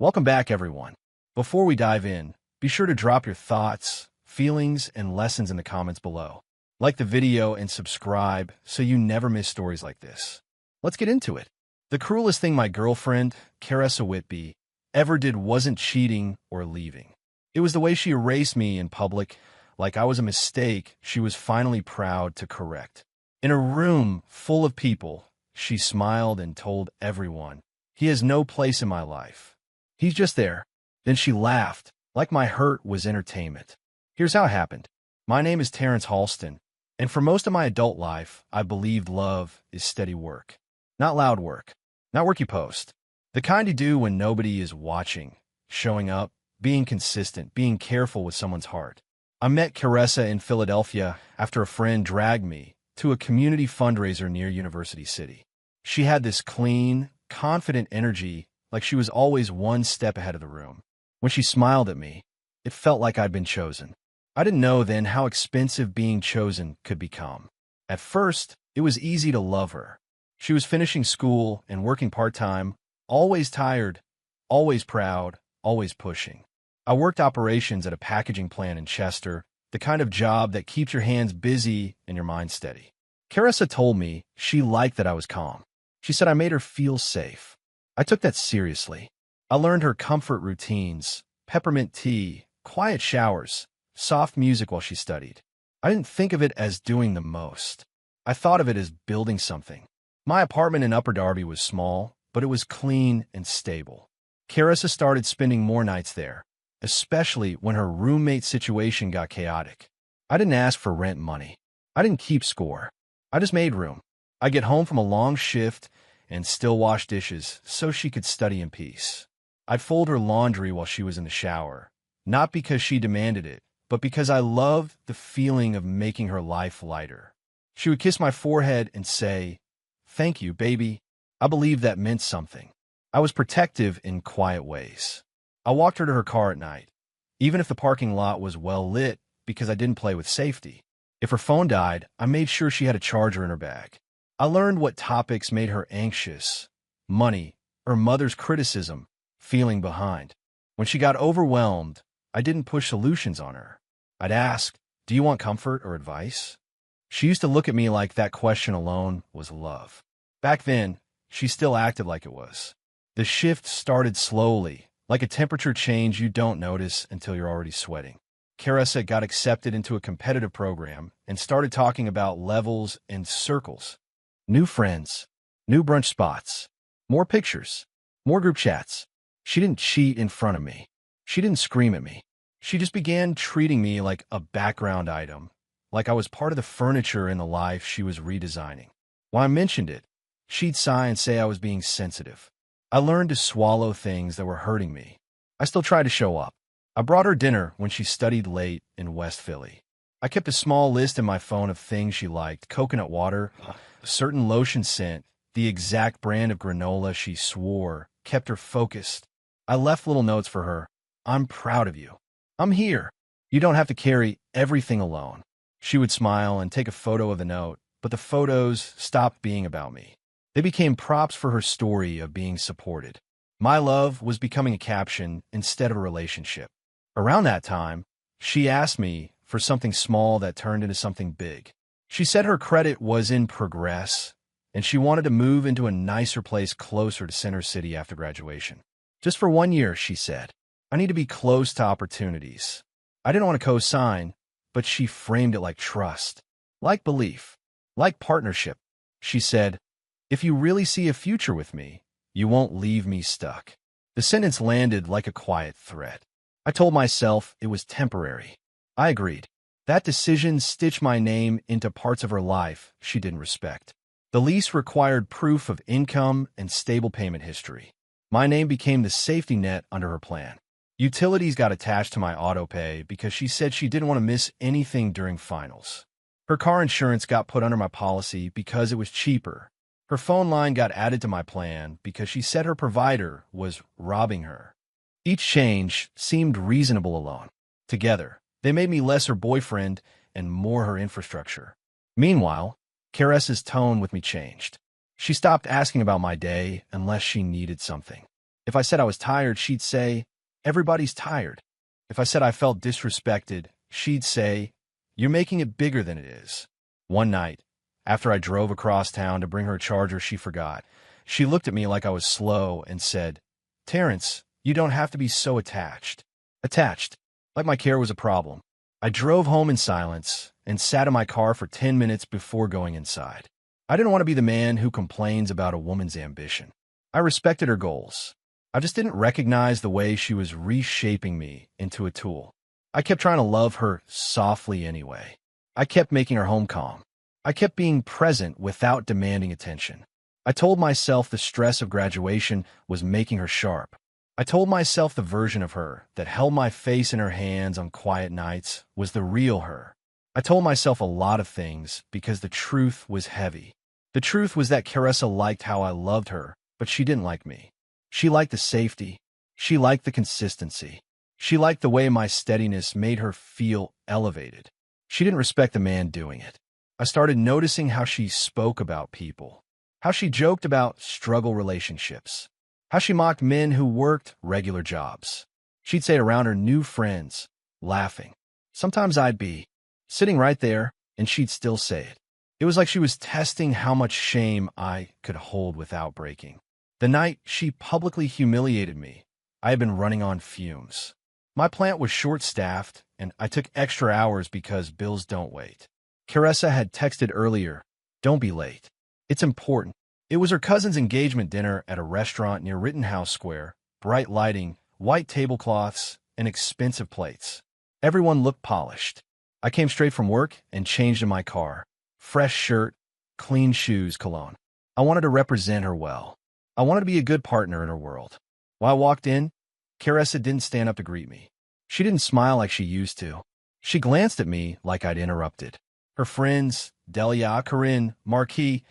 Welcome back, everyone. Before we dive in, be sure to drop your thoughts, feelings, and lessons in the comments below. Like the video and subscribe so you never miss stories like this. Let's get into it. The cruelest thing my girlfriend, Caressa Whitby, ever did wasn't cheating or leaving. It was the way she erased me in public, like I was a mistake she was finally proud to correct. In a room full of people, she smiled and told everyone, "He has no place in my life. He's just there." Then she laughed, like my hurt was entertainment. Here's how it happened. My name is Terrence Halston, and for most of my adult life, I believed love is steady work. Not loud work. Not work you post. The kind you do when nobody is watching, showing up, being consistent, being careful with someone's heart. I met Caressa in Philadelphia after a friend dragged me to a community fundraiser near University City. She had this clean, confident energy, like she was always one step ahead of the room. When she smiled at me, it felt like I'd been chosen. I didn't know then how expensive being chosen could become. At first, it was easy to love her. She was finishing school and working part-time, always tired, always proud, always pushing. I worked operations at a packaging plant in Chester, the kind of job that keeps your hands busy and your mind steady. Caressa told me she liked that I was calm. She said I made her feel safe. I took that seriously. I learned her comfort routines, peppermint tea, quiet showers, soft music while she studied. I didn't think of it as doing the most. I thought of it as building something. My apartment in Upper Darby was small, but it was clean and stable. Caressa started spending more nights there, especially when her roommate situation got chaotic. I didn't ask for rent money. I didn't keep score. I just made room. I'd get home from a long shift and still wash dishes so she could study in peace. I'd fold her laundry while she was in the shower, not because she demanded it, but because I loved the feeling of making her life lighter. She would kiss my forehead and say, "Thank you, baby." I believed that meant something. I was protective in quiet ways. I walked her to her car at night, even if the parking lot was well lit, because I didn't play with safety. If her phone died, I made sure she had a charger in her bag. I learned what topics made her anxious: money, her mother's criticism, feeling behind. When she got overwhelmed, I didn't push solutions on her. I'd ask, "Do you want comfort or advice?" She used to look at me like that question alone was love. Back then, she still acted like it was. The shift started slowly, like a temperature change you don't notice until you're already sweating. Caressa got accepted into a competitive program and started talking about levels and circles. New friends, new brunch spots, more pictures, more group chats. She didn't cheat in front of me. She didn't scream at me. She just began treating me like a background item, like I was part of the furniture in the life she was redesigning. When I mentioned it, she'd sigh and say I was being sensitive. I learned to swallow things that were hurting me. I still tried to show up. I brought her dinner when she studied late in West Philly. I kept a small list in my phone of things she liked: coconut water, a certain lotion scent, the exact brand of granola she swore kept her focused. I left little notes for her. "I'm proud of you. I'm here. You don't have to carry everything alone." She would smile and take a photo of the note, but the photos stopped being about me. They became props for her story of being supported. My love was becoming a caption instead of a relationship. Around that time, she asked me for something small that turned into something big. She said her credit was in progress, and she wanted to move into a nicer place closer to Center City after graduation. "Just for 1 year," she said. "I need to be close to opportunities." I didn't want to co-sign, but she framed it like trust, like belief, like partnership. She said, "If you really see a future with me, you won't leave me stuck." The sentence landed like a quiet threat. I told myself it was temporary. I agreed. That decision stitched my name into parts of her life she didn't respect. The lease required proof of income and stable payment history. My name became the safety net under her plan. Utilities got attached to my auto pay because she said she didn't want to miss anything during finals. Her car insurance got put under my policy because it was cheaper. Her phone line got added to my plan because she said her provider was robbing her. Each change seemed reasonable alone. Together, they made me less her boyfriend and more her infrastructure. Meanwhile, Caressa's tone with me changed. She stopped asking about my day unless she needed something. If I said I was tired, she'd say, "Everybody's tired." If I said I felt disrespected, she'd say, "You're making it bigger than it is." One night, after I drove across town to bring her a charger she forgot, she looked at me like I was slow and said, "Terrence, you don't have to be so attached." Attached, like my care was a problem. I drove home in silence and sat in my car for 10 minutes before going inside. I didn't want to be the man who complains about a woman's ambition. I respected her goals. I just didn't recognize the way she was reshaping me into a tool. I kept trying to love her softly anyway. I kept making her home calm. I kept being present without demanding attention. I told myself the stress of graduation was making her sharp. I told myself the version of her that held my face in her hands on quiet nights was the real her. I told myself a lot of things because the truth was heavy. The truth was that Carissa liked how I loved her, but she didn't like me. She liked the safety. She liked the consistency. She liked the way my steadiness made her feel elevated. She didn't respect the man doing it. I started noticing how she spoke about people, how she joked about struggle relationships, how she mocked men who worked regular jobs. She'd say it around her new friends, laughing. Sometimes I'd be sitting right there, and she'd still say it. It was like she was testing how much shame I could hold without breaking. The night she publicly humiliated me, I had been running on fumes. My plant was short-staffed, and I took extra hours because bills don't wait. Carissa had texted earlier, "Don't be late. It's important." It was her cousin's engagement dinner at a restaurant near Rittenhouse Square, bright lighting, white tablecloths, and expensive plates. Everyone looked polished. I came straight from work and changed in my car. Fresh shirt, clean shoes, cologne. I wanted to represent her well. I wanted to be a good partner in her world. When I walked in, Carissa didn't stand up to greet me. She didn't smile like she used to. She glanced at me like I'd interrupted. Her friends, Delia, Corinne, Marquis,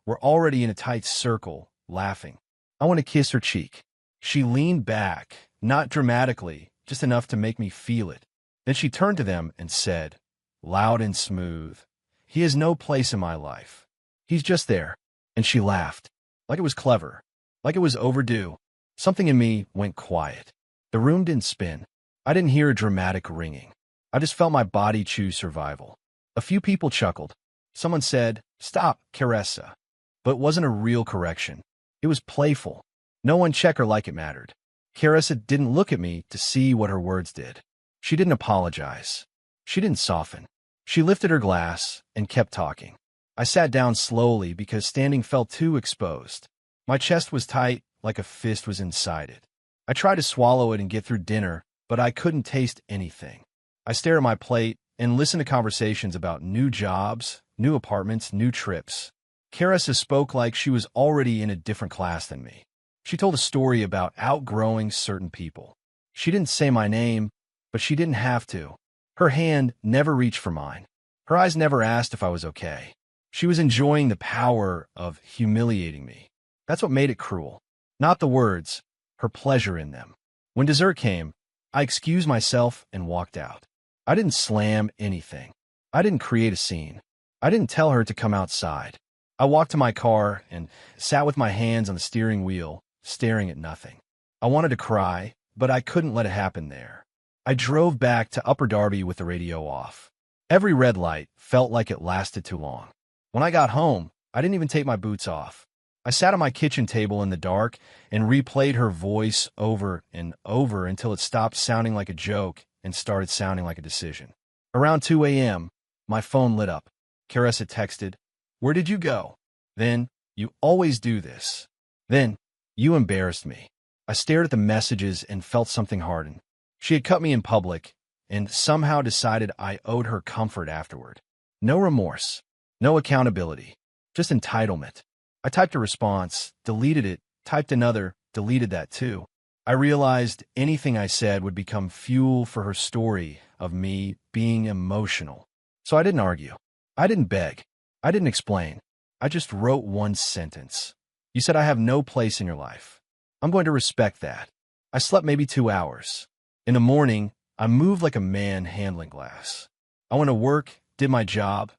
were already in a tight circle, laughing. I want to kiss her cheek. She leaned back, not dramatically, just enough to make me feel it. Then she turned to them and said, loud and smooth, "He has no place in my life. He's just there." And she laughed, like it was clever, like it was overdue. Something in me went quiet. The room didn't spin. I didn't hear a dramatic ringing. I just felt my body choose survival. A few people chuckled. Someone said, "Stop, Carissa." But it wasn't a real correction. It was playful. No one checked her like it mattered. Carissa didn't look at me to see what her words did. She didn't apologize. She didn't soften. She lifted her glass and kept talking. I sat down slowly because standing felt too exposed. My chest was tight, like a fist was inside it. I tried to swallow it and get through dinner, but I couldn't taste anything. I stared at my plate and listened to conversations about new jobs, new apartments, new trips. Carissa spoke like she was already in a different class than me. She told a story about outgrowing certain people. She didn't say my name, but she didn't have to. Her hand never reached for mine. Her eyes never asked if I was okay. She was enjoying the power of humiliating me. That's what made it cruel. Not the words, her pleasure in them. When dessert came, I excused myself and walked out. I didn't slam anything. I didn't create a scene. I didn't tell her to come outside. I walked to my car and sat with my hands on the steering wheel, staring at nothing. I wanted to cry, but I couldn't let it happen there. I drove back to Upper Darby with the radio off. Every red light felt like it lasted too long. When I got home, I didn't even take my boots off. I sat at my kitchen table in the dark and replayed her voice over and over until it stopped sounding like a joke and started sounding like a decision. Around 2 a.m., my phone lit up. Carissa texted, "Where did you go?" Then, "You always do this." Then, "You embarrassed me." I stared at the messages and felt something harden. She had cut me in public and somehow decided I owed her comfort afterward. No remorse, no accountability, just entitlement. I typed a response, deleted it, typed another, deleted that too. I realized anything I said would become fuel for her story of me being emotional. So I didn't argue. I didn't beg. I didn't explain. I just wrote one sentence. "You said I have no place in your life. I'm going to respect that." I slept maybe 2 hours. In the morning, I moved like a man handling glass. I went to work, did my job,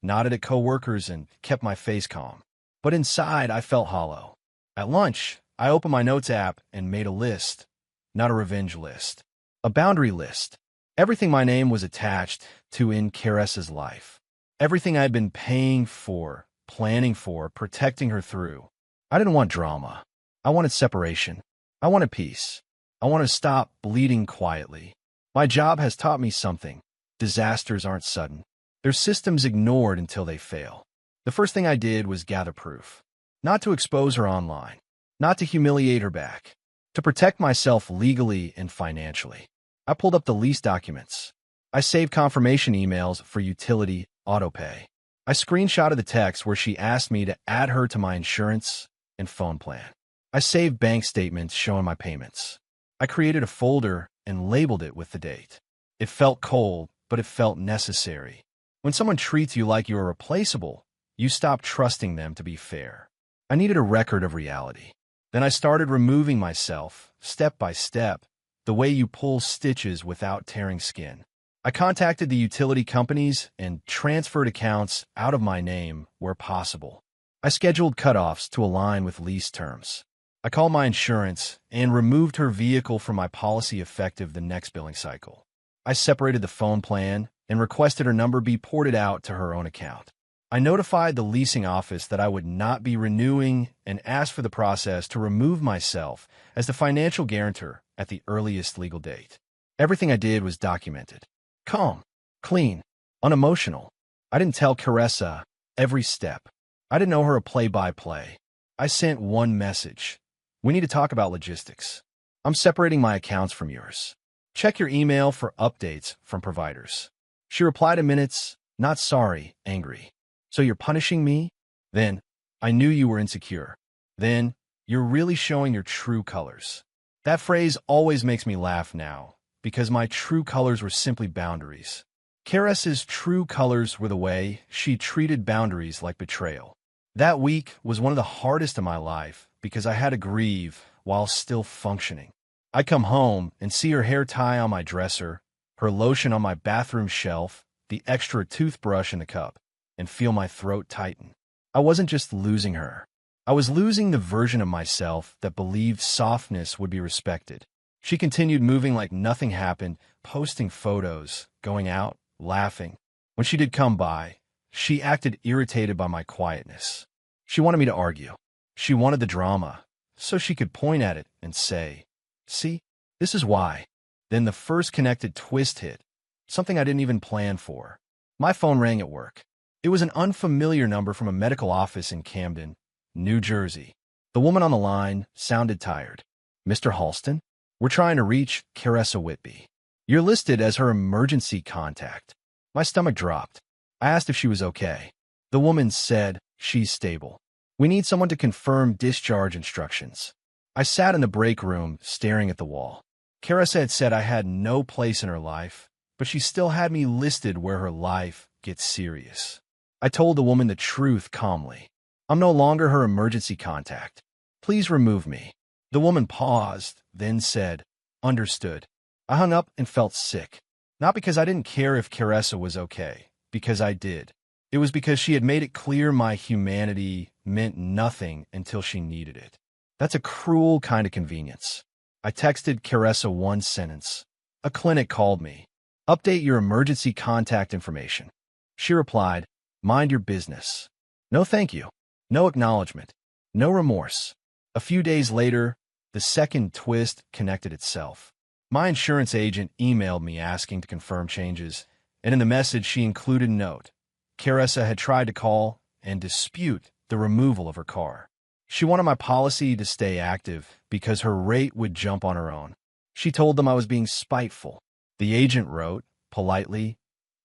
nodded at coworkers, and kept my face calm. But inside, I felt hollow. At lunch, I opened my notes app and made a list, not a revenge list, a boundary list. Everything my name was attached to in Caresa's life. Everything I'd been paying for, planning for, protecting her through. I didn't want drama. I wanted separation. I wanted peace. I wanted to stop bleeding quietly. My job has taught me something. Disasters aren't sudden. They're systems ignored until they fail. The first thing I did was gather proof. Not to expose her online. Not to humiliate her back. To protect myself legally and financially. I pulled up the lease documents. I saved confirmation emails for utility autopay. I screenshotted the text where she asked me to add her to my insurance and phone plan. I saved bank statements showing my payments. I created a folder and labeled it with the date. It felt cold, but it felt necessary. When someone treats you like you are replaceable, you stop trusting them to be fair. I needed a record of reality. Then I started removing myself, step by step, the way you pull stitches without tearing skin. I contacted the utility companies and transferred accounts out of my name where possible. I scheduled cutoffs to align with lease terms. I called my insurance and removed her vehicle from my policy effective the next billing cycle. I separated the phone plan and requested her number be ported out to her own account. I notified the leasing office that I would not be renewing and asked for the process to remove myself as the financial guarantor at the earliest legal date. Everything I did was documented. Calm, clean, unemotional. I didn't tell Caressa every step. I didn't know her a play-by-play. I sent one message. We need to talk about logistics. I'm separating my accounts from yours. Check your email for updates from providers. She replied in minutes, not sorry, angry. So you're punishing me? Then, I knew you were insecure. Then, you're really showing your true colors. That phrase always makes me laugh now, because my true colors were simply boundaries. Caresa's true colors were the way she treated boundaries like betrayal. That week was one of the hardest of my life because I had to grieve while still functioning. I'd come home and see her hair tie on my dresser, her lotion on my bathroom shelf, the extra toothbrush in the cup, and feel my throat tighten. I wasn't just losing her. I was losing the version of myself that believed softness would be respected. She continued moving like nothing happened, posting photos, going out, laughing. When she did come by, she acted irritated by my quietness. She wanted me to argue. She wanted the drama, so she could point at it and say, "See, this is why." Then the first connected twist hit, something I didn't even plan for. My phone rang at work. It was an unfamiliar number from a medical office in Camden, New Jersey. The woman on the line sounded tired. "Mr. Halston, we're trying to reach Caressa Whitby. You're listed as her emergency contact." My stomach dropped. I asked if she was okay. The woman said, "She's stable. We need someone to confirm discharge instructions." I sat in the break room, staring at the wall. Caressa had said I had no place in her life, but she still had me listed where her life gets serious. I told the woman the truth calmly. "I'm no longer her emergency contact. Please remove me." The woman paused, then said, "Understood." I hung up and felt sick. Not because I didn't care if Caressa was okay, because I did. It was because she had made it clear my humanity meant nothing until she needed it. That's a cruel kind of convenience. I texted Caressa one sentence. "A clinic called me. Update your emergency contact information." She replied, "Mind your business." No thank you. No acknowledgement. No remorse. A few days later, the second twist connected itself. My insurance agent emailed me asking to confirm changes, and in the message she included a note. Caressa had tried to call and dispute the removal of her car. She wanted my policy to stay active because her rate would jump on her own. She told them I was being spiteful. The agent wrote, politely,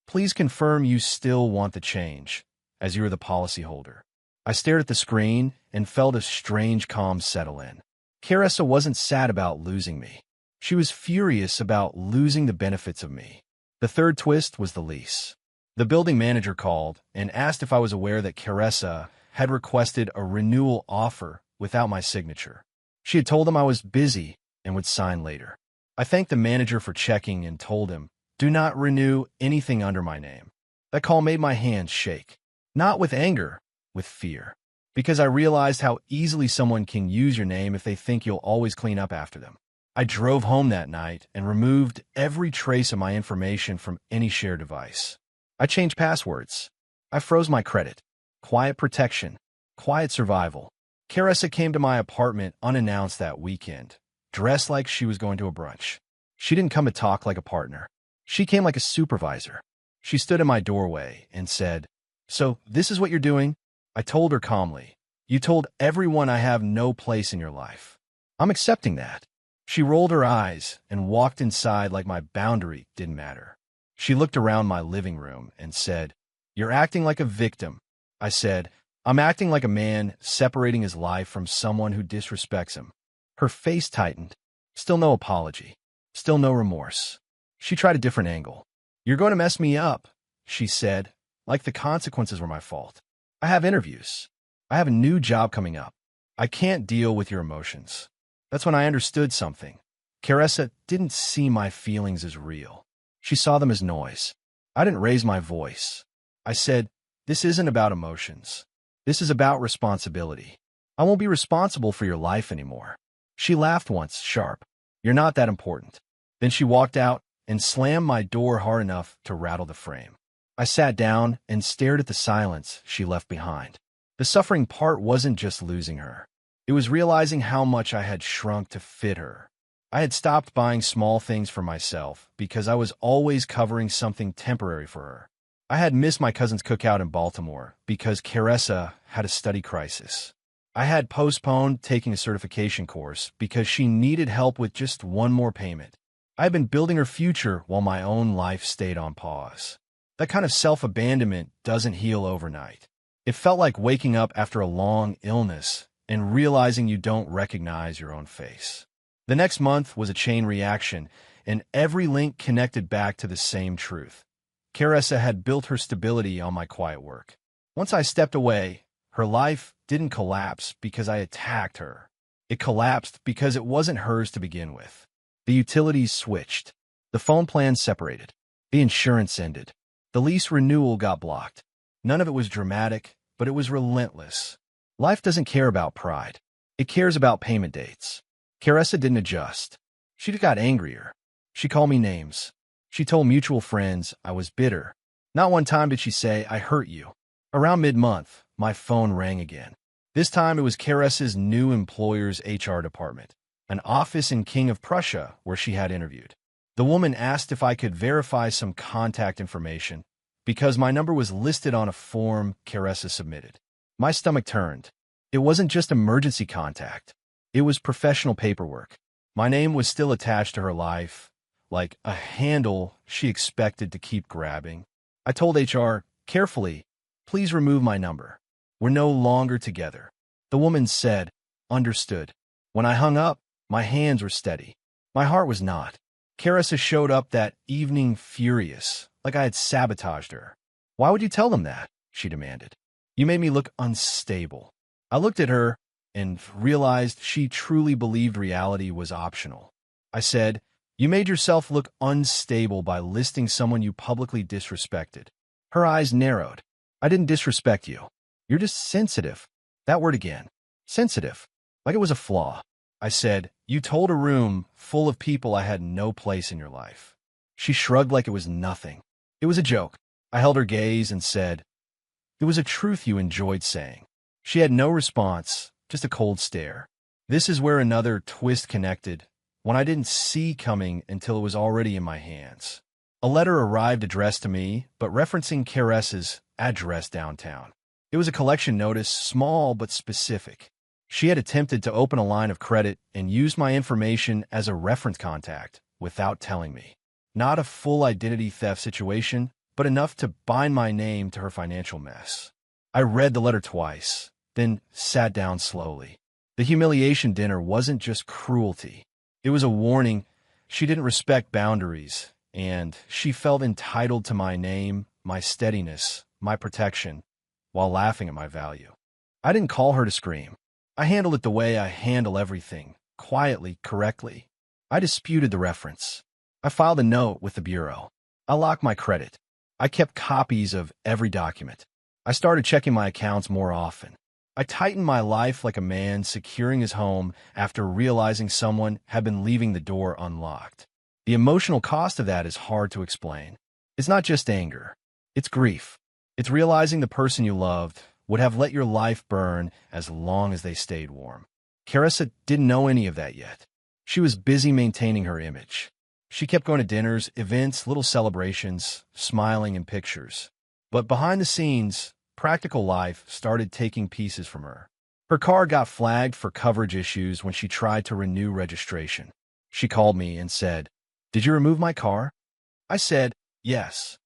"Please confirm you still want the change, as you're the policyholder." I stared at the screen and felt a strange calm settle in. Caressa wasn't sad about losing me. She was furious about losing the benefits of me. The third twist was the lease. The building manager called and asked if I was aware that Caressa had requested a renewal offer without my signature. She had told him I was busy and would sign later. I thanked the manager for checking and told him, "Do not renew anything under my name." That call made my hands shake. Not with anger, with fear. because I realized how easily someone can use your name if they think you'll always clean up after them. I drove home that night and removed every trace of my information from any shared device. I changed passwords. I froze my credit. Quiet protection. Quiet survival. Carissa came to my apartment unannounced that weekend, dressed like she was going to a brunch. She didn't come to talk like a partner. She came like a supervisor. She stood in my doorway and said, "So, this is what you're doing?" I told her calmly, "You told everyone I have no place in your life. I'm accepting that." She rolled her eyes and walked inside like my boundary didn't matter. She looked around my living room and said, "You're acting like a victim." I said, "I'm acting like a man separating his life from someone who disrespects him." Her face tightened. Still no apology. Still no remorse. She tried a different angle. "You're going to mess me up," she said, like the consequences were my fault. "I have interviews. I have a new job coming up. I can't deal with your emotions." That's when I understood something. Carissa didn't see my feelings as real. She saw them as noise. I didn't raise my voice. I said, "This isn't about emotions. This is about responsibility. I won't be responsible for your life anymore." She laughed once, sharp. "You're not that important." Then she walked out and slammed my door hard enough to rattle the frame. I sat down and stared at the silence she left behind. The suffering part wasn't just losing her. It was realizing how much I had shrunk to fit her. I had stopped buying small things for myself because I was always covering something temporary for her. I had missed my cousin's cookout in Baltimore because Carissa had a study crisis. I had postponed taking a certification course because she needed help with just one more payment. I had been building her future while my own life stayed on pause. That kind of self-abandonment doesn't heal overnight. It felt like waking up after a long illness and realizing you don't recognize your own face. The next month was a chain reaction, and every link connected back to the same truth. Carissa had built her stability on my quiet work. Once I stepped away, her life didn't collapse because I attacked her. It collapsed because it wasn't hers to begin with. The utilities switched. The phone plans separated. The insurance ended. The lease renewal got blocked. None of it was dramatic, but it was relentless. Life doesn't care about pride. It cares about payment dates. Carissa didn't adjust. She got angrier. She called me names. She told mutual friends I was bitter. Not one time did she say, "I hurt you." Around mid-month, my phone rang again. This time it was Carissa's new employer's HR department, an office in King of Prussia where she had interviewed. The woman asked if I could verify some contact information because my number was listed on a form Carissa submitted. My stomach turned. It wasn't just emergency contact. It was professional paperwork. My name was still attached to her life, like a handle she expected to keep grabbing. I told HR, carefully, "Please remove my number. We're no longer together." The woman said, "Understood." When I hung up, my hands were steady. My heart was not. Carissa showed up that evening furious, like I had sabotaged her. "Why would you tell them that?" she demanded. "You made me look unstable." I looked at her and realized she truly believed reality was optional. I said, "You made yourself look unstable by listing someone you publicly disrespected." Her eyes narrowed. "I didn't disrespect you. You're just sensitive." That word again. Sensitive. Like it was a flaw. I said, "You told a room full of people I had no place in your life." She shrugged like it was nothing. It was a joke. I held her gaze and said, "It was a truth you enjoyed saying." She had no response, just a cold stare. This is where another twist connected, one I didn't see coming until it was already in my hands. A letter arrived addressed to me, but referencing Carissa's address downtown. It was a collection notice, small but specific. She had attempted to open a line of credit and used my information as a reference contact without telling me. Not a full identity theft situation, but enough to bind my name to her financial mess. I read the letter twice, then sat down slowly. The humiliation dinner wasn't just cruelty. It was a warning. She didn't respect boundaries, and she felt entitled to my name, my steadiness, my protection, while laughing at my value. I didn't call her to scream. I handled it the way I handle everything, quietly, correctly. I disputed the reference. I filed a note with the bureau. I locked my credit. I kept copies of every document. I started checking my accounts more often. I tightened my life like a man securing his home after realizing someone had been leaving the door unlocked. The emotional cost of that is hard to explain. It's not just anger. It's grief. It's realizing the person you loved would have let your life burn as long as they stayed warm. Carissa didn't know any of that yet. She was busy maintaining her image. She kept going to dinners, events, little celebrations, smiling in pictures. But behind the scenes, practical life started taking pieces from her. Her car got flagged for coverage issues when she tried to renew registration. She called me and said, "Did you remove my car?" I said, "Yes."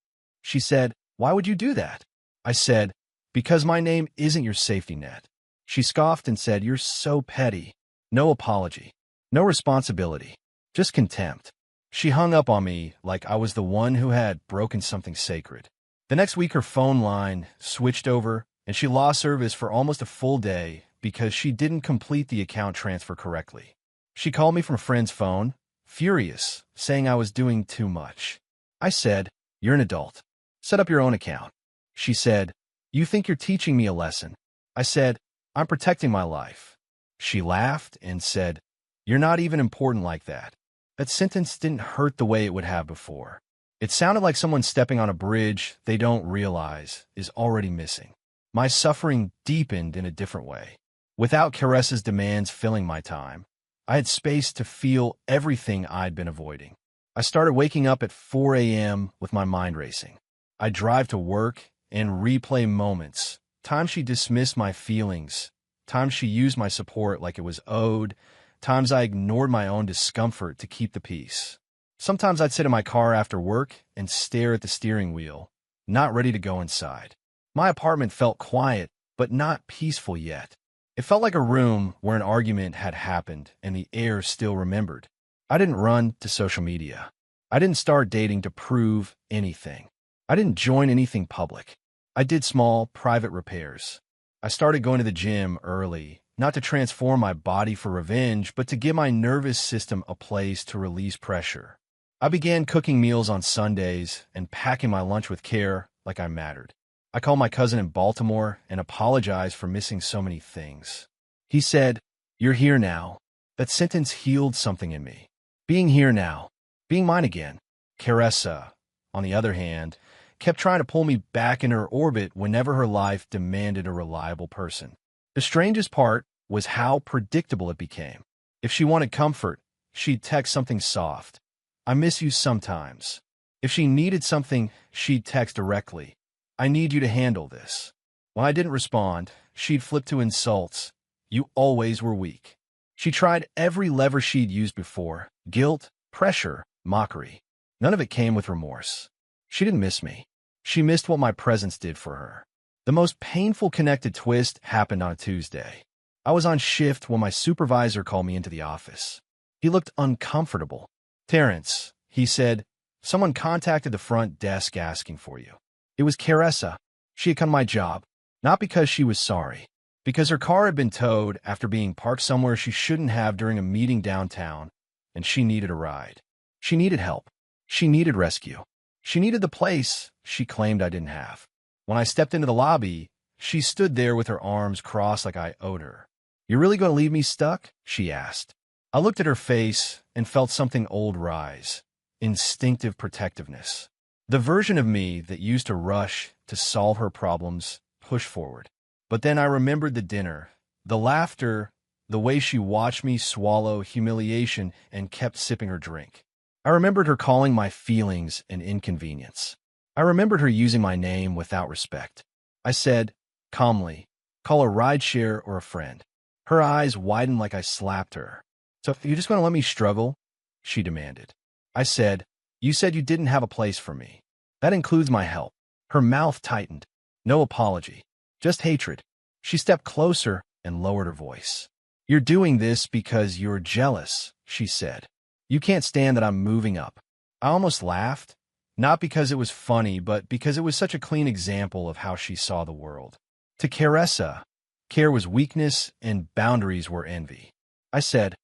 She said, "Why would you do that?" I said, "Because my name isn't your safety net." She scoffed and said, "You're so petty." No apology. No responsibility. Just contempt. She hung up on me like I was the one who had broken something sacred. The next week her phone line switched over and she lost service for almost a full day because she didn't complete the account transfer correctly. She called me from a friend's phone, furious, saying I was doing too much. I said, "You're an adult. Set up your own account." She said, "You think you're teaching me a lesson." I said, "I'm protecting my life." She laughed and said, "You're not even important like that." That sentence didn't hurt the way it would have before. It sounded like someone stepping on a bridge they don't realize is already missing. My suffering deepened in a different way. Without Carissa's demands filling my time, I had space to feel everything I'd been avoiding. I started waking up at 4 a.m. with my mind racing. I'd drive to work and replay moments, times she dismissed my feelings, times she used my support like it was owed, times I ignored my own discomfort to keep the peace. Sometimes I'd sit in my car after work and stare at the steering wheel, not ready to go inside. My apartment felt quiet, but not peaceful yet. It felt like a room where an argument had happened and the air still remembered. I didn't run to social media. I didn't start dating to prove anything. I didn't join anything public. I did small, private repairs. I started going to the gym early, not to transform my body for revenge, but to give my nervous system a place to release pressure. I began cooking meals on Sundays and packing my lunch with care like I mattered. I called my cousin in Baltimore and apologized for missing so many things. He said, "You're here now." That sentence healed something in me. Being here now. Being mine again. Carissa, on the other hand, kept trying to pull me back in her orbit whenever her life demanded a reliable person. The strangest part was how predictable it became. If she wanted comfort, she'd text something soft. "I miss you sometimes." If she needed something, she'd text directly. "I need you to handle this." When I didn't respond, she'd flip to insults. "You always were weak." She tried every lever she'd used before: guilt, pressure, mockery. None of it came with remorse. She didn't miss me. She missed what my presence did for her. The most painful connected twist happened on a Tuesday. I was on shift when my supervisor called me into the office. He looked uncomfortable. "Terrence," he said, "someone contacted the front desk asking for you." It was Carissa. She had come to my job, not because she was sorry, because her car had been towed after being parked somewhere she shouldn't have during a meeting downtown, and she needed a ride. She needed help. She needed rescue. She needed the place she claimed I didn't have. When I stepped into the lobby, she stood there with her arms crossed like I owed her. "You're really going to leave me stuck?" she asked. I looked at her face and felt something old rise. Instinctive protectiveness. The version of me that used to rush to solve her problems pushed forward. But then I remembered the dinner, the laughter, the way she watched me swallow humiliation and kept sipping her drink. I remembered her calling my feelings an inconvenience. I remembered her using my name without respect. I said, calmly, "Call a rideshare or a friend." Her eyes widened like I slapped her. "So you're just going to let me struggle?" she demanded. I said, "You said you didn't have a place for me. That includes my help." Her mouth tightened. No apology. Just hatred. She stepped closer and lowered her voice. "You're doing this because you're jealous," she said. "You can't stand that I'm moving up." I almost laughed, not because it was funny, but because it was such a clean example of how she saw the world. To Carissa, care was weakness and boundaries were envy. I said,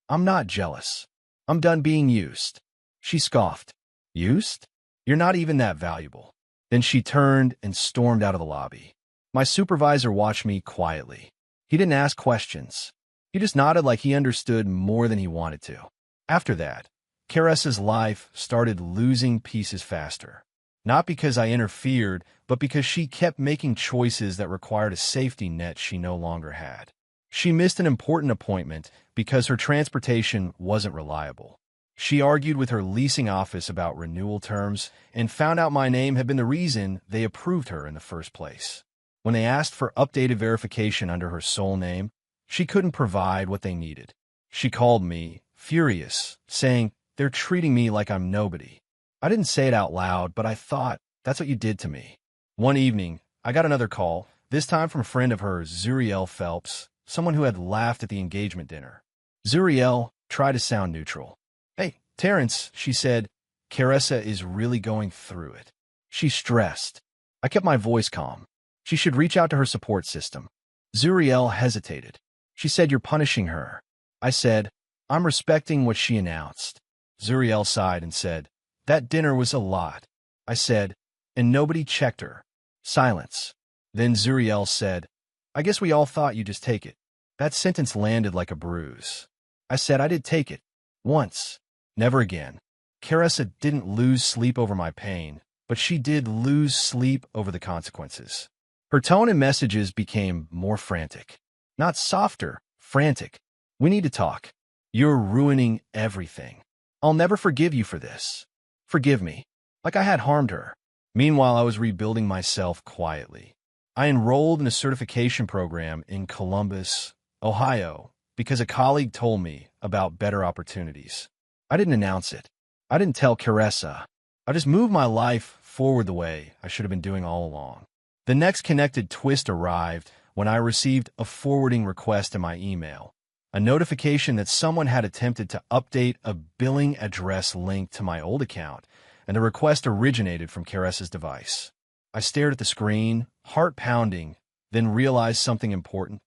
"I'm not jealous. I'm done being used." She scoffed. "Used? You're not even that valuable." Then she turned and stormed out of the lobby. My supervisor watched me quietly. He didn't ask questions. He just nodded like he understood more than he wanted to. After that, Carissa's life started losing pieces faster. Not because I interfered, but because she kept making choices that required a safety net she no longer had. She missed an important appointment because her transportation wasn't reliable. She argued with her leasing office about renewal terms and found out my name had been the reason they approved her in the first place. When they asked for updated verification under her sole name, she couldn't provide what they needed. She called me, furious, saying, "They're treating me like I'm nobody." I didn't say it out loud, but I thought, that's what you did to me. One evening, I got another call, this time from a friend of hers, Zuriel Phelps, someone who had laughed at the engagement dinner. Zuriel tried to sound neutral. "Hey, Terrence," she said, "Carissa is really going through it. She's stressed." I kept my voice calm. She should reach out to her support system. Zuriel hesitated. She said, "You're punishing her." I said, "I'm respecting what she announced." Zuriel sighed and said, "That dinner was a lot." I said, "And nobody checked her." Silence. Then Zuriel said, "I guess we all thought you'd just take it." That sentence landed like a bruise. I said, "I did take it. Once. Never again." Carissa didn't lose sleep over my pain, but she did lose sleep over the consequences. Her tone and messages became more frantic. Not softer, frantic. "We need to talk. You're ruining everything. I'll never forgive you for this. Forgive me." Like I had harmed her. Meanwhile, I was rebuilding myself quietly. I enrolled in a certification program in Columbus, Ohio, because a colleague told me about better opportunities. I didn't announce it. I didn't tell Carissa. I just moved my life forward the way I should have been doing all along. The next connected twist arrived when I received a forwarding request in my email, a notification that someone had attempted to update a billing address linked to my old account, and the request originated from Carissa's device. I stared at the screen, heart pounding, then realized something important.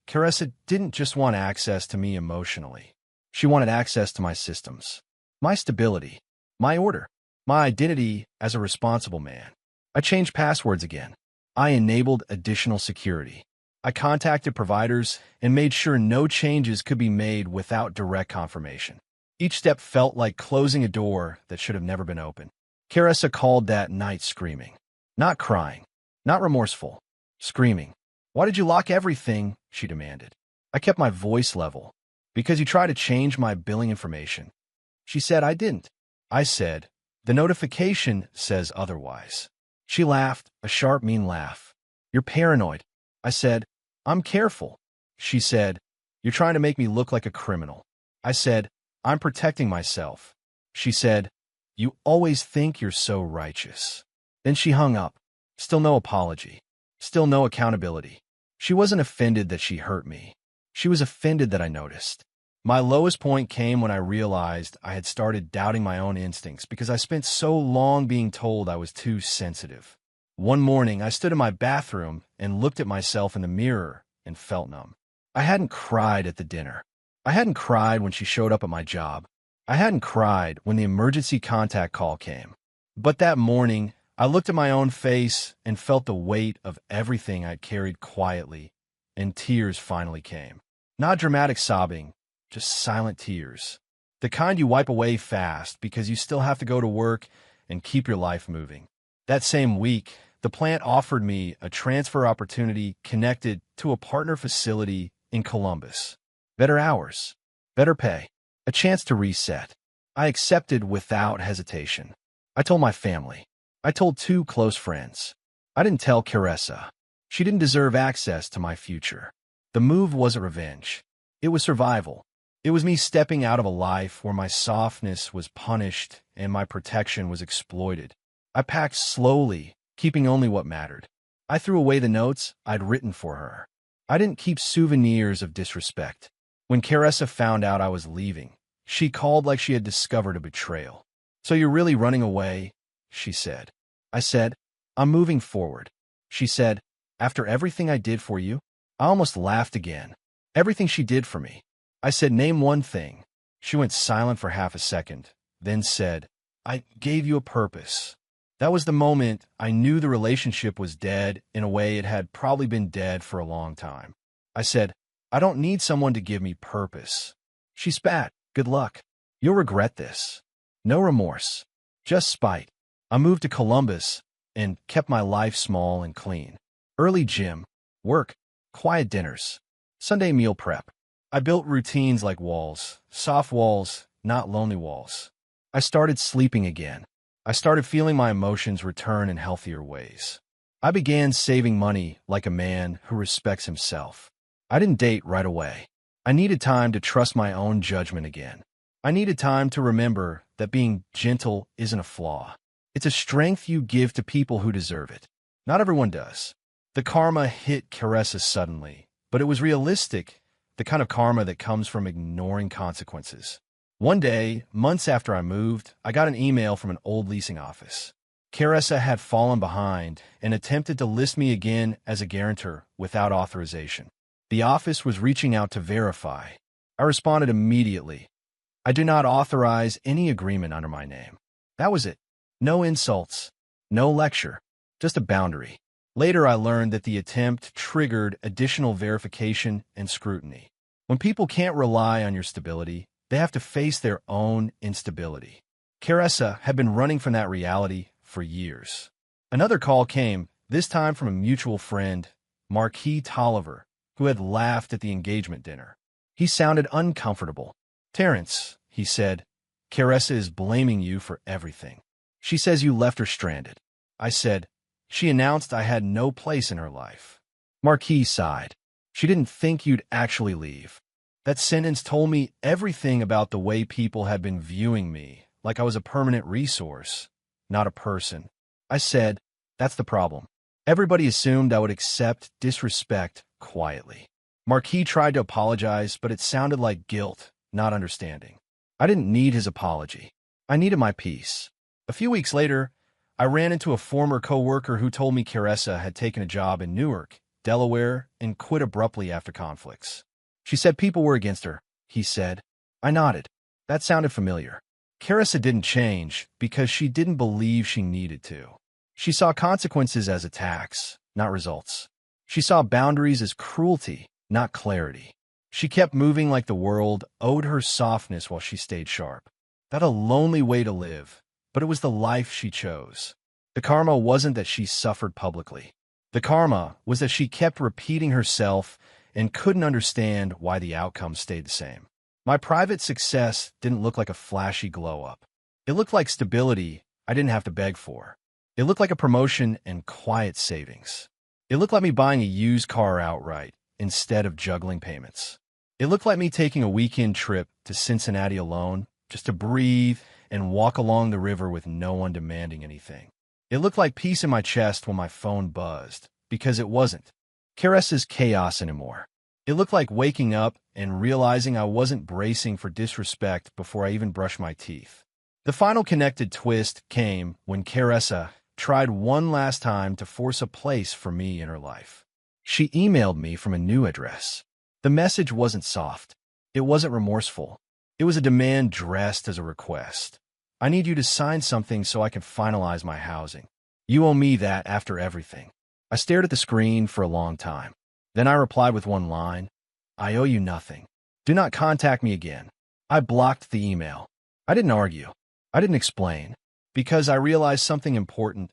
Carissa didn't just want access to me emotionally. She wanted access to my systems, my stability, my order, my identity as a responsible man. I changed passwords again. I enabled additional security. I contacted providers and made sure no changes could be made without direct confirmation. Each step felt like closing a door that should have never been opened. Carissa called that night screaming. Not crying, not remorseful, screaming. "Why did you lock everything?" she demanded. I kept my voice level. "Because you tried to change my billing information." She said, "I didn't." I said, "The notification says otherwise." She laughed, a sharp, mean laugh. "You're paranoid." I said, "I'm careful." She said, "You're trying to make me look like a criminal." I said, "I'm protecting myself." She said, "You always think you're so righteous." Then she hung up. Still no apology. Still no accountability. She wasn't offended that she hurt me. She was offended that I noticed. My lowest point came when I realized I had started doubting my own instincts because I spent so long being told I was too sensitive. One morning, I stood in my bathroom and looked at myself in the mirror and felt numb. I hadn't cried at the dinner. I hadn't cried when she showed up at my job. I hadn't cried when the emergency contact call came. But that morning, I looked at my own face and felt the weight of everything I'd carried quietly, and tears finally came. Not dramatic sobbing, just silent tears. The kind you wipe away fast because you still have to go to work and keep your life moving. That same week, the plant offered me a transfer opportunity connected to a partner facility in Columbus. Better hours, better pay, a chance to reset. I accepted without hesitation. I told my family. I told 2 close friends. I didn't tell Carissa. She didn't deserve access to my future. The move wasn't revenge. It was survival. It was me stepping out of a life where my softness was punished and my protection was exploited. I packed slowly, keeping only what mattered. I threw away the notes I'd written for her. I didn't keep souvenirs of disrespect. When Carissa found out I was leaving, she called like she had discovered a betrayal. "So you're really running away?" she said. I said, "I'm moving forward." She said, "After everything I did for you?" I almost laughed again. Everything she did for me. I said, "Name one thing." She went silent for half a second, then said, "I gave you a purpose." That was the moment I knew the relationship was dead in a way it had probably been dead for a long time. I said, I don't need someone to give me purpose. She spat. Good luck. You'll regret this. No remorse. Just spite. I moved to Columbus and kept my life small and clean. Early gym, work, quiet dinners, Sunday meal prep. I built routines like walls, soft walls, not lonely walls. I started sleeping again. I started feeling my emotions return in healthier ways. I began saving money like a man who respects himself. I didn't date right away. I needed time to trust my own judgment again. I needed time to remember that being gentle isn't a flaw. It's a strength you give to people who deserve it. Not everyone does. The karma hit Caressa suddenly, but it was realistic, the kind of karma that comes from ignoring consequences. One day, months after I moved, I got an email from an old leasing office. Caressa had fallen behind and attempted to list me again as a guarantor without authorization. The office was reaching out to verify. I responded immediately. I do not authorize any agreement under my name. That was it. No insults, no lecture, just a boundary. Later, I learned that the attempt triggered additional verification and scrutiny. When people can't rely on your stability, they have to face their own instability. Caressa had been running from that reality for years. Another call came, this time from a mutual friend, Marquis Tolliver, who had laughed at the engagement dinner. He sounded uncomfortable. Terrence, he said, Caressa is blaming you for everything. She says you left her stranded. I said, she announced I had no place in her life. Marquis sighed. She didn't think you'd actually leave. That sentence told me everything about the way people had been viewing me, like I was a permanent resource, not a person. I said, that's the problem. Everybody assumed I would accept disrespect quietly. Marquis tried to apologize, but it sounded like guilt, not understanding. I didn't need his apology. I needed my peace. A few weeks later, I ran into a former coworker who told me Caressa had taken a job in Newark, Delaware, and quit abruptly after conflicts. She said people were against her, he said. I nodded. That sounded familiar. Caressa didn't change because she didn't believe she needed to. She saw consequences as attacks, not results. She saw boundaries as cruelty, not clarity. She kept moving like the world owed her softness while she stayed sharp. That a lonely way to live, but it was the life she chose. The karma wasn't that she suffered publicly. The karma was that she kept repeating herself and couldn't understand why the outcome stayed the same. My private success didn't look like a flashy glow-up. It looked like stability I didn't have to beg for. It looked like a promotion and quiet savings. It looked like me buying a used car outright instead of juggling payments. It looked like me taking a weekend trip to Cincinnati alone, just to breathe and walk along the river with no one demanding anything. It looked like peace in my chest when my phone buzzed, because it wasn't Caressa's chaos anymore. It looked like waking up and realizing I wasn't bracing for disrespect before I even brushed my teeth. The final connected twist came when Caressa tried one last time to force a place for me in her life. She emailed me from a new address. The message wasn't soft. It wasn't remorseful. It was a demand dressed as a request. I need you to sign something so I can finalize my housing. You owe me that after everything. I stared at the screen for a long time. Then I replied with one line, I owe you nothing. Do not contact me again. I blocked the email. I didn't argue. I didn't explain. Because I realized something important.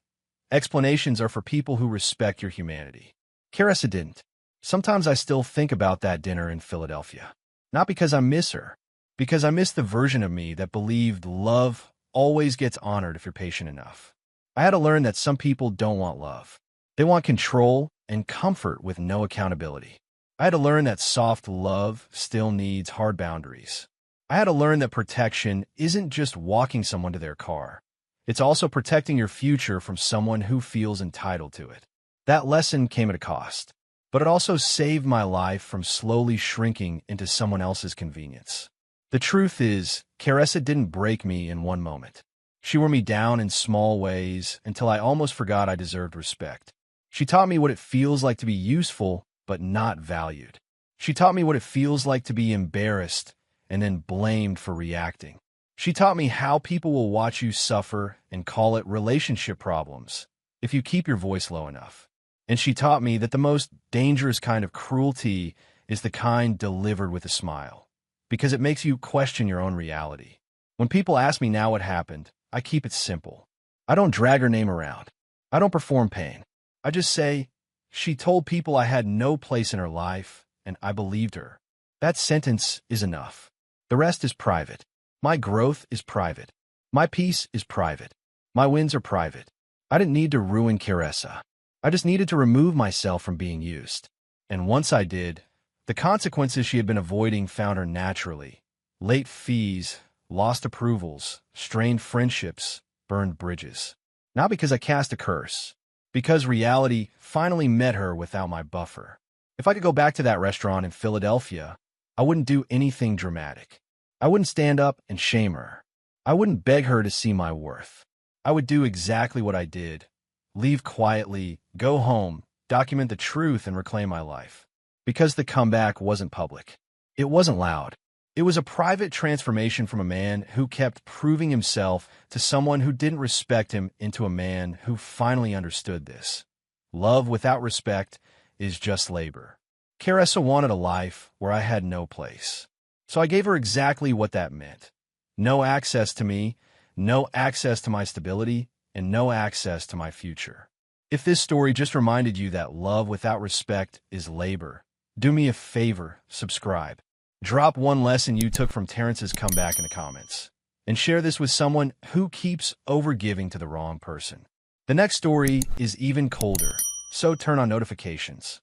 Explanations are for people who respect your humanity. Caressa didn't. Sometimes I still think about that dinner in Philadelphia. Not because I miss her. Because I miss the version of me that believed love always gets honored if you're patient enough. I had to learn that some people don't want love. They want control and comfort with no accountability. I had to learn that soft love still needs hard boundaries. I had to learn that protection isn't just walking someone to their car. It's also protecting your future from someone who feels entitled to it. That lesson came at a cost, but it also saved my life from slowly shrinking into someone else's convenience. The truth is, Caressa didn't break me in one moment. She wore me down in small ways until I almost forgot I deserved respect. She taught me what it feels like to be useful but not valued. She taught me what it feels like to be embarrassed and then blamed for reacting. She taught me how people will watch you suffer and call it relationship problems if you keep your voice low enough. And she taught me that the most dangerous kind of cruelty is the kind delivered with a smile, because it makes you question your own reality. When people ask me now what happened, I keep it simple. I don't drag her name around. I don't perform pain. I just say, she told people I had no place in her life, and I believed her. That sentence is enough. The rest is private. My growth is private. My peace is private. My wins are private. I didn't need to ruin Caressa. I just needed to remove myself from being used. And once I did, the consequences she had been avoiding found her naturally. Late fees, lost approvals, strained friendships, burned bridges. Not because I cast a curse, because reality finally met her without my buffer. If I could go back to that restaurant in Philadelphia, I wouldn't do anything dramatic. I wouldn't stand up and shame her. I wouldn't beg her to see my worth. I would do exactly what I did. Leave quietly, go home, document the truth, and reclaim my life. Because the comeback wasn't public. It wasn't loud. It was a private transformation from a man who kept proving himself to someone who didn't respect him into a man who finally understood this. Love without respect is just labor. Caressa wanted a life where I had no place. So I gave her exactly what that meant. No access to me, no access to my stability, and no access to my future. If this story just reminded you that love without respect is labor, do me a favor, subscribe. Drop one lesson you took from Terrence's comeback in the comments. And share this with someone who keeps overgiving to the wrong person. The next story is even colder, so turn on notifications.